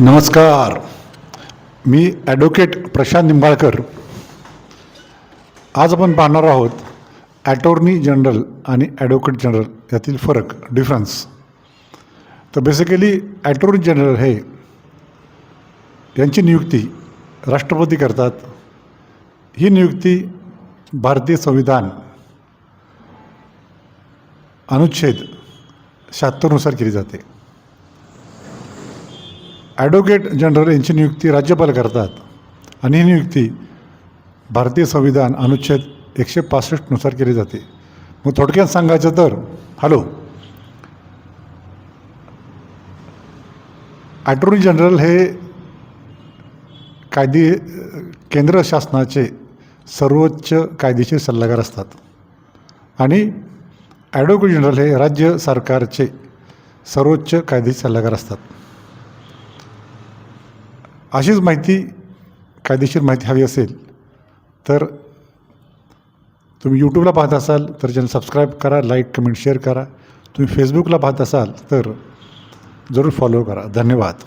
नमस्कार. मी ॲडव्होकेट प्रशांत निंबाळकर. आज आपण पाहणार आहोत ॲटॉर्नी जनरल आणि ॲडव्होकेट जनरल यातील फरक, डिफरन्स. तर बेसिकली ॲटॉर्नी जनरल हे यांची नियुक्ती राष्ट्रपती करतात. ही नियुक्ती भारतीय संविधान अनुच्छेद 76 नुसार केली जाते. ॲडव्होकेट जनरल यांची नियुक्ती राज्यपाल करतात आणि ही नियुक्ती भारतीय संविधान अनुच्छेद 165 नुसार केली जाते. मग थोडक्यात सांगायचं तर ॲटॉर्नी जनरल हे केंद्र शासनाचे सर्वोच्च कायदेशीर सल्लागार असतात आणि ॲडव्होकेट जनरल हे राज्य सरकारचे सर्वोच्च कायदेशीर सल्लागार असतात. अशीच कायदेशीर माहिती हवी असेल तर तुम्ही यूट्यूबला पाहत असाल तर चॅनल सबस्क्राईब करा, लाईक, कमेंट, शेअर करा. तुम्ही फेसबुकला पाहत असाल तर जरूर फॉलो करा. धन्यवाद.